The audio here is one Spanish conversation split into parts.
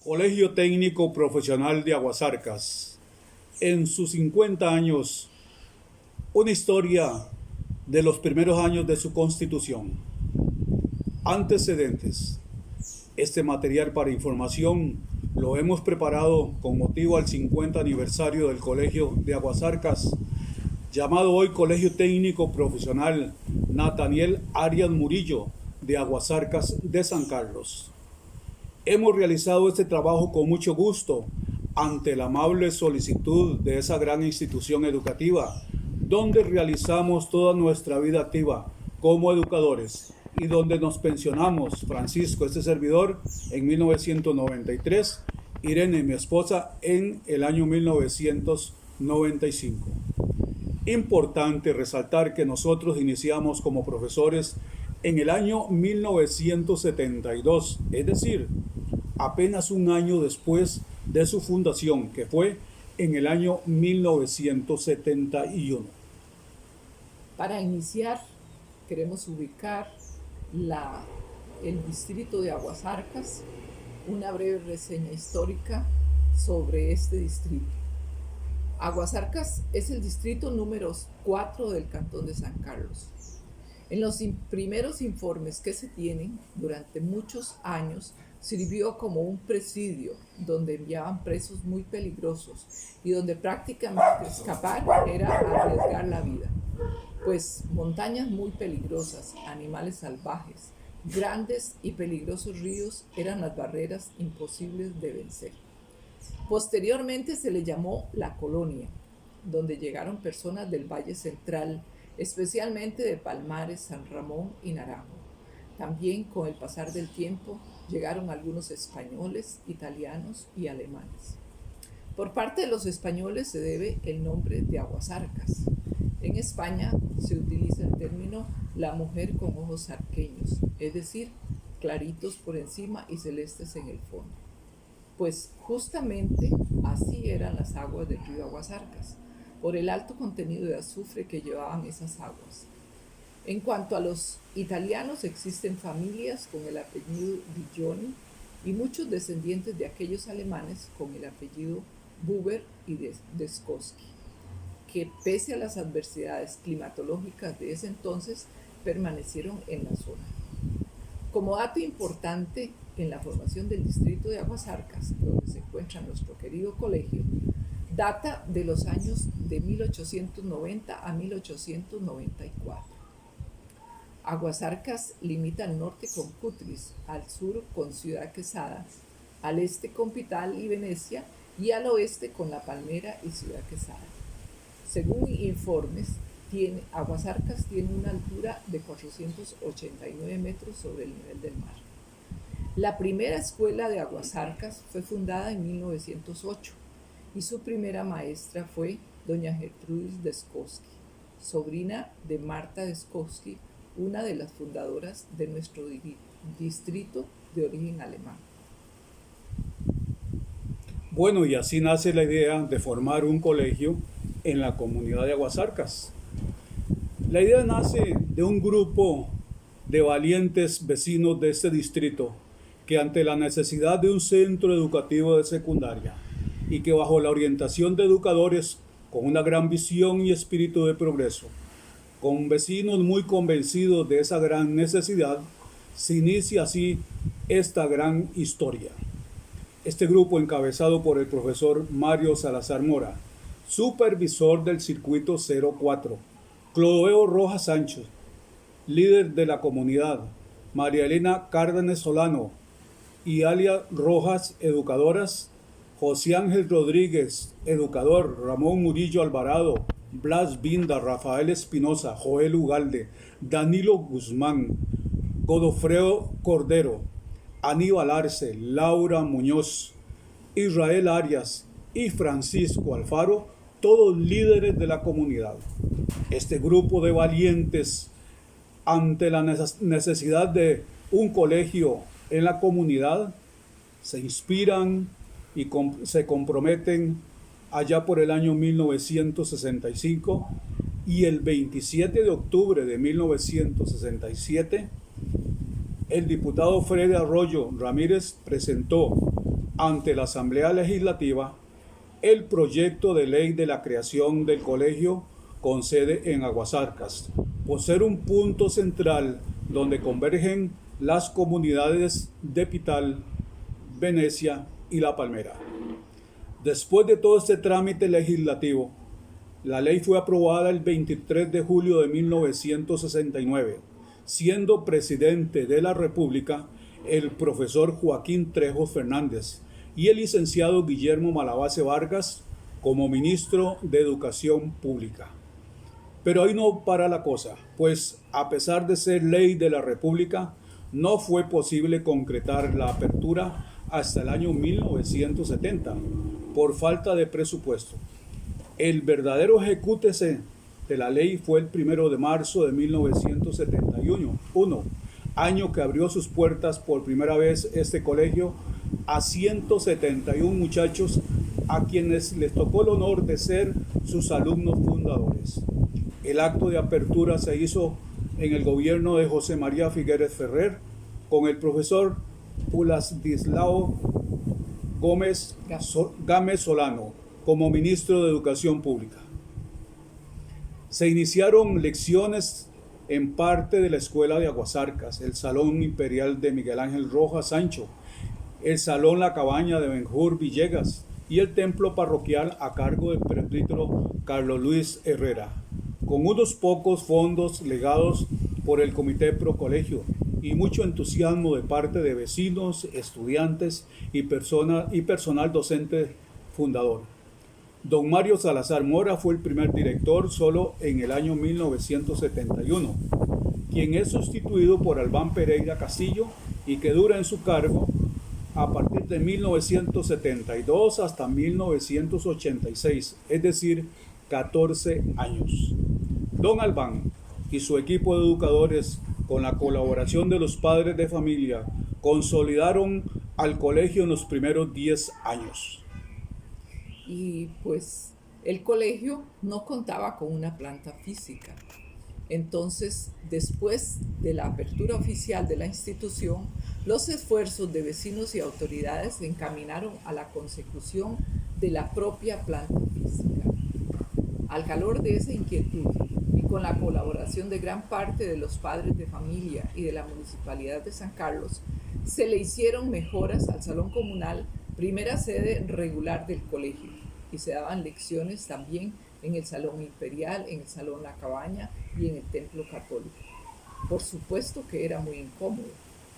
Colegio Técnico Profesional de Aguasarcas. En sus 50 años, una historia de los primeros años de su constitución. Antecedentes. Este material para información lo hemos preparado con motivo al 50 aniversario del Colegio de Aguasarcas, llamado hoy Colegio Técnico Profesional Nathaniel Arias Murillo de Aguasarcas de San Carlos. Hemos realizado este trabajo con mucho gusto ante la amable solicitud de esa gran institución educativa, donde realizamos toda nuestra vida activa como educadores y donde nos pensionamos, Francisco, este servidor, en 1993, Irene, mi esposa, en el año 1995. Importante resaltar que nosotros iniciamos como profesores en el año 1972, es decir, apenas un año después de su fundación, que fue en el año 1971. Para iniciar, queremos ubicar el distrito de Aguasarcas, una breve reseña histórica sobre este distrito. Aguasarcas es el distrito número 4 del Cantón de San Carlos. En los primeros informes que se tienen, durante muchos años sirvió como un presidio donde enviaban presos muy peligrosos y donde prácticamente escapar era arriesgar la vida, pues montañas muy peligrosas, animales salvajes, grandes y peligrosos ríos eran las barreras imposibles de vencer. Posteriormente se le llamó La Colonia, donde llegaron personas del Valle Central, especialmente de Palmares, San Ramón y Naranjo. También con el pasar del tiempo llegaron algunos españoles, italianos y alemanes. Por parte de los españoles se debe el nombre de Aguasarcas. En España se utiliza el término la mujer con ojos arqueños, es decir, claritos por encima y celestes en el fondo. Pues justamente así eran las aguas del río Aguasarcas, por el alto contenido de azufre que llevaban esas aguas. En cuanto a los italianos, existen familias con el apellido Villoni y muchos descendientes de aquellos alemanes con el apellido Buber y Deskowski, que pese a las adversidades climatológicas de ese entonces, permanecieron en la zona. Como dato importante en la formación del distrito de Aguasarcas, donde se encuentra nuestro querido colegio, data de los años de 1890 a 1894. Aguasarcas limita al norte con Cutris, al sur con Ciudad Quesada, al este con Pital y Venecia y al oeste con La Palmera y Ciudad Quesada. Según informes, Aguasarcas tiene una altura de 489 metros sobre el nivel del mar. La primera escuela de Aguasarcas fue fundada en 1908 y su primera maestra fue doña Gertrudis Deskowski, sobrina de Marta Deskowski, una de las fundadoras de nuestro distrito de origen alemán. Bueno, y así nace la idea de formar un colegio en la comunidad de Aguasarcas. La idea nace de un grupo de valientes vecinos de este distrito que ante la necesidad de un centro educativo de secundaria y que bajo la orientación de educadores con una gran visión y espíritu de progreso, con vecinos muy convencidos de esa gran necesidad, se inicia así esta gran historia. Este grupo, encabezado por el profesor Mario Salazar Mora, supervisor del circuito 04, Clodoveo Rojas Sánchez, líder de la comunidad, María Elena Cárdenas Solano y Alia Rojas, educadoras, José Ángel Rodríguez, educador, Ramón Murillo Alvarado, Blas Binda, Rafael Espinosa, Joel Ugalde, Danilo Guzmán, Godofredo Cordero, Aníbal Arce, Laura Muñoz, Israel Arias y Francisco Alfaro, todos líderes de la comunidad. Este grupo de valientes, ante la necesidad de un colegio en la comunidad, se inspiran y se comprometen allá por el año 1965, y el 27 de octubre de 1967 el diputado Freddy Arroyo Ramírez presentó ante la Asamblea Legislativa el proyecto de ley de la creación del colegio con sede en Aguasarcas, por ser un punto central donde convergen las comunidades de Pital, Venecia y La Palmera. Después de todo este trámite legislativo, la ley fue aprobada el 23 de julio de 1969, siendo presidente de la República el profesor Joaquín Trejos Fernández y el licenciado Guillermo Malabase Vargas como ministro de Educación Pública. Pero ahí no para la cosa, pues a pesar de ser ley de la República, no fue posible concretar la apertura hasta el año 1970 por falta de presupuesto. El verdadero ejecútese de la ley fue el 1 de marzo de 1971, año que abrió sus puertas por primera vez este colegio a 171 muchachos a quienes les tocó el honor de ser sus alumnos fundadores. El acto de apertura se hizo en el gobierno de José María Figueres Ferrer con el profesor Uladislao Gámez Solano como ministro de Educación Pública. Se iniciaron lecciones en parte de la Escuela de Aguasarcas, el Salón Imperial de Miguel Ángel Rojas Sancho, el Salón La Cabaña de Benjur Villegas y el templo parroquial a cargo del presbítero Carlos Luis Herrera, con unos pocos fondos legados por el Comité Pro Colegio y mucho entusiasmo de parte de vecinos, estudiantes y personal docente fundador. Don Mario Salazar Mora fue el primer director solo en el año 1971, quien es sustituido por Albán Pereira Castillo y que dura en su cargo a partir de 1972 hasta 1986, es decir, 14 años. Don Albán y su equipo de educadores, con la colaboración de los padres de familia, consolidaron al colegio en los primeros 10 años. Y pues el colegio no contaba con una planta física. Entonces, después de la apertura oficial de la institución, los esfuerzos de vecinos y autoridades se encaminaron a la consecución de la propia planta física. Al calor de esa inquietud y con la colaboración de gran parte de los padres de familia y de la Municipalidad de San Carlos, se le hicieron mejoras al salón comunal, primera sede regular del colegio, y se daban lecciones también en el Salón Imperial, en el Salón La Cabaña y en el Templo Católico. Por supuesto que era muy incómodo,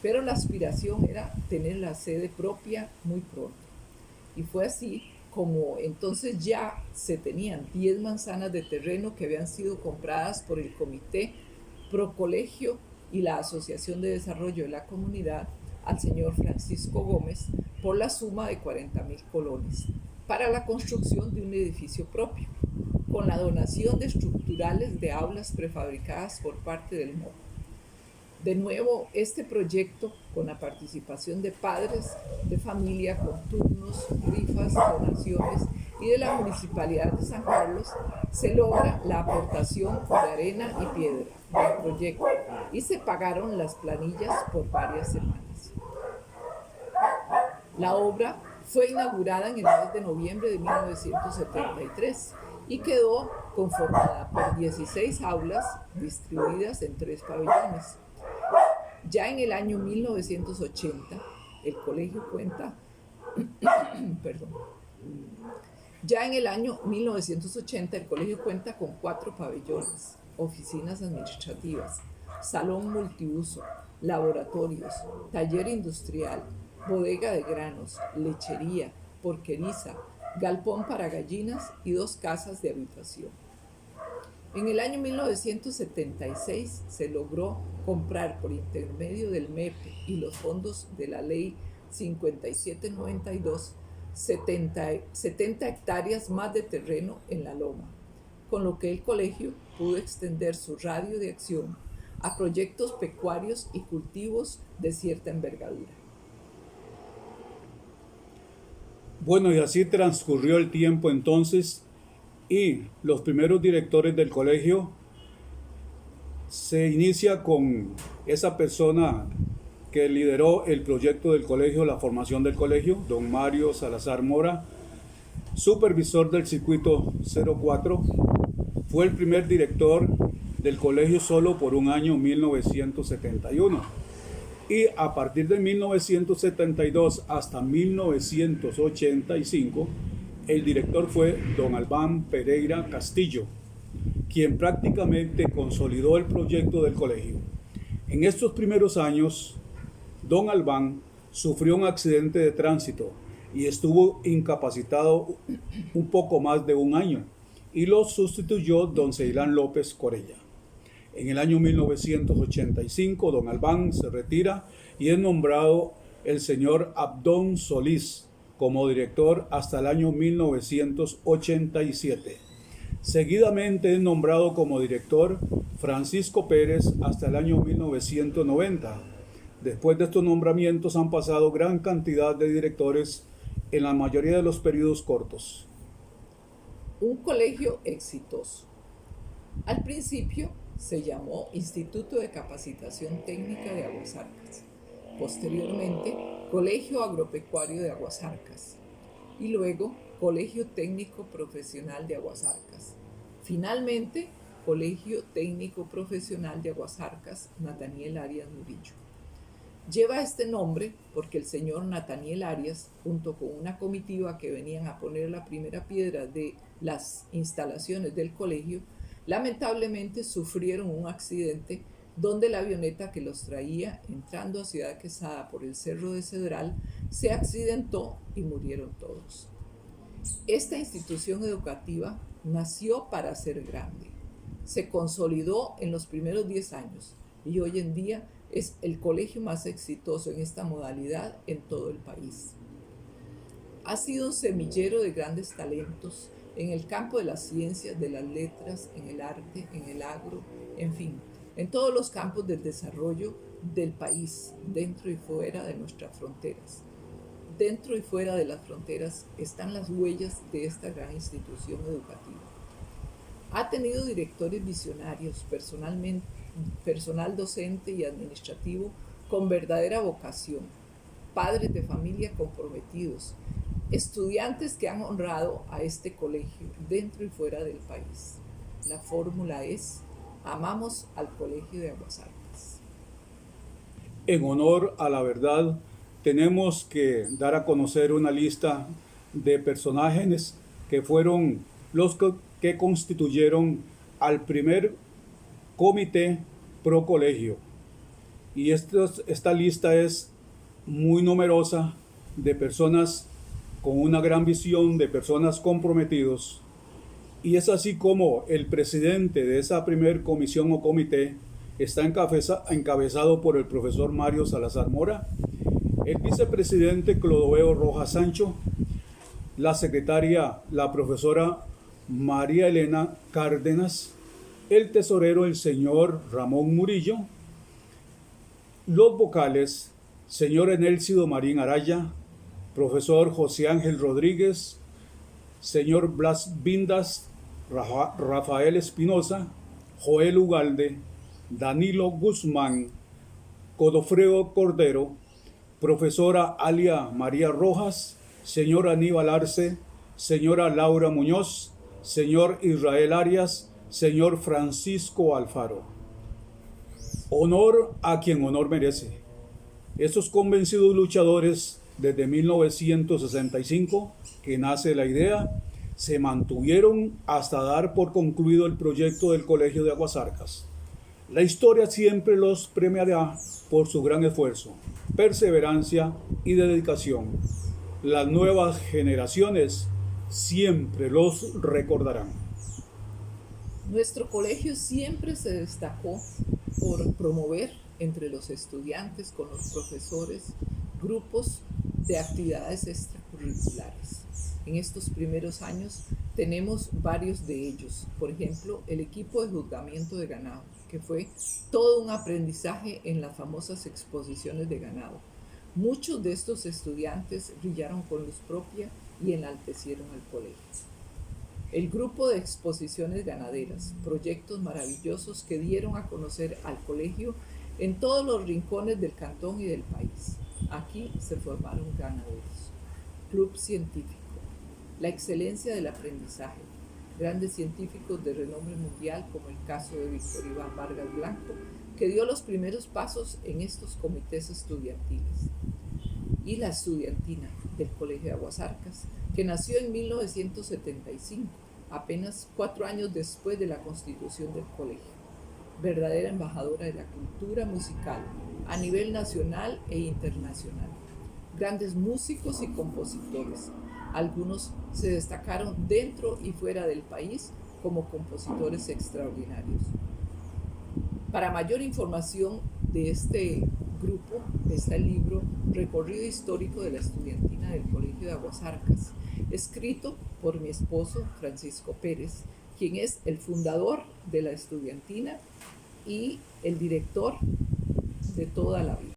pero la aspiración era tener la sede propia muy pronto. Y fue así como entonces ya se tenían 10 manzanas de terreno que habían sido compradas por el Comité Pro Colegio y la Asociación de Desarrollo de la Comunidad al señor Francisco Gómez por la suma de 40,000 colones para la construcción de un edificio propio, con la donación de estructurales de aulas prefabricadas por parte del MOB. De nuevo, este proyecto, con la participación de padres de familia, con turnos, rifas, donaciones y de la Municipalidad de San Carlos, se logra la aportación de arena y piedra del proyecto y se pagaron las planillas por varias semanas. La obra fue inaugurada en el mes de noviembre de 1973 y quedó conformada por 16 aulas distribuidas en 3 pabellones. Ya en el año 1980, el colegio cuenta, con 4 pabellones, oficinas administrativas, salón multiuso, laboratorios, taller industrial, bodega de granos, lechería, porqueriza, galpón para gallinas y 2 casas de habitación. En el año 1976 se logró comprar por intermedio del MEPE y los fondos de la Ley 5792 70 hectáreas más de terreno en la loma, con lo que el colegio pudo extender su radio de acción a proyectos pecuarios y cultivos de cierta envergadura. Bueno, y así transcurrió el tiempo entonces y los primeros directores del colegio se inicia con esa persona que lideró el proyecto del colegio, la formación del colegio, don Mario Salazar Mora, supervisor del circuito 04, fue el primer director del colegio solo por un año, 1971. Y a partir de 1972 hasta 1985, el director fue don Albán Pereira Castillo, quien prácticamente consolidó el proyecto del colegio. En estos primeros años, don Albán sufrió un accidente de tránsito y estuvo incapacitado un poco más de un año, y lo sustituyó don Ceilán López Corella. En el año 1985, don Albán se retira y es nombrado el señor Abdón Solís como director hasta el año 1987. Seguidamente es nombrado como director Francisco Pérez hasta el año 1990. Después de estos nombramientos han pasado gran cantidad de directores en la mayoría de los periodos cortos. Un colegio exitoso. Al principio se llamó Instituto de Capacitación Técnica de Aguasarcas, posteriormente Colegio Agropecuario de Aguasarcas y luego Colegio Técnico Profesional de Aguasarcas. Finalmente, Colegio Técnico Profesional de Aguasarcas Nataniel Arias Murillo. Lleva este nombre porque el señor Nataniel Arias, junto con una comitiva que venían a poner la primera piedra de las instalaciones del colegio, lamentablemente sufrieron un accidente donde la avioneta que los traía entrando a Ciudad Quesada por el Cerro de Cedral se accidentó y murieron todos. Esta institución educativa nació para ser grande. Se consolidó en los primeros 10 años y hoy en día es el colegio más exitoso en esta modalidad en todo el país. Ha sido un semillero de grandes talentos en el campo de las ciencias, de las letras, en el arte, en el agro, en fin, en todos los campos del desarrollo del país, dentro y fuera de nuestras fronteras. Dentro y fuera de las fronteras están las huellas de esta gran institución educativa. Ha tenido directores visionarios, personal docente y administrativo con verdadera vocación, padres de familia comprometidos, estudiantes que han honrado a este colegio dentro y fuera del país. La fórmula es: amamos al Colegio de Aguasarcas. En honor a la verdad, tenemos que dar a conocer una lista de personajes que fueron los que constituyeron al primer comité pro colegio. Y esta lista es muy numerosa de personas con una gran visión, de personas comprometidos. Y es así como el presidente de esa primer comisión o comité está encabezado por el profesor Mario Salazar Mora, el vicepresidente Clodoveo Rojas Sancho, la secretaria, la profesora María Elena Cárdenas, el tesorero, el señor Ramón Murillo, los vocales, señor Enélcido Marín Araya, profesor José Ángel Rodríguez, señor Blas Vindas, Rafael Espinosa, Joel Ugalde, Danilo Guzmán, Godofredo Cordero, profesora Alia María Rojas, señor Aníbal Arce, señora Laura Muñoz, señor Israel Arias, señor Francisco Alfaro. Honor a quien honor merece. Estos convencidos luchadores, desde 1965, que nace la idea, se mantuvieron hasta dar por concluido el proyecto del Colegio de Aguasarcas. La historia siempre los premiará por su gran esfuerzo, perseverancia y dedicación. Las nuevas generaciones siempre los recordarán. Nuestro colegio siempre se destacó por promover entre los estudiantes con los profesores grupos de actividades extracurriculares. En estos primeros años tenemos varios de ellos. Por ejemplo, el equipo de juzgamiento de ganado, que fue todo un aprendizaje en las famosas exposiciones de ganado. Muchos de estos estudiantes brillaron con luz propia y enaltecieron al colegio. El grupo de exposiciones ganaderas, proyectos maravillosos que dieron a conocer al colegio en todos los rincones del cantón y del país. Aquí se formaron ganadores. Club científico, la excelencia del aprendizaje, grandes científicos de renombre mundial como el caso de Víctor Iván Vargas Blanco, que dio los primeros pasos en estos comités estudiantiles. Y la estudiantina del Colegio de Aguasarcas, que nació en 1975, apenas 4 años después de la constitución del colegio. Verdadera embajadora de la cultura musical a nivel nacional e internacional. Grandes músicos y compositores. Algunos se destacaron dentro y fuera del país como compositores extraordinarios. Para mayor información de este grupo está el libro Recorrido Histórico de la Estudiantina del Colegio de Aguasarcas, escrito por mi esposo Francisco Pérez, quien es el fundador de la estudiantina y el director de toda la vida.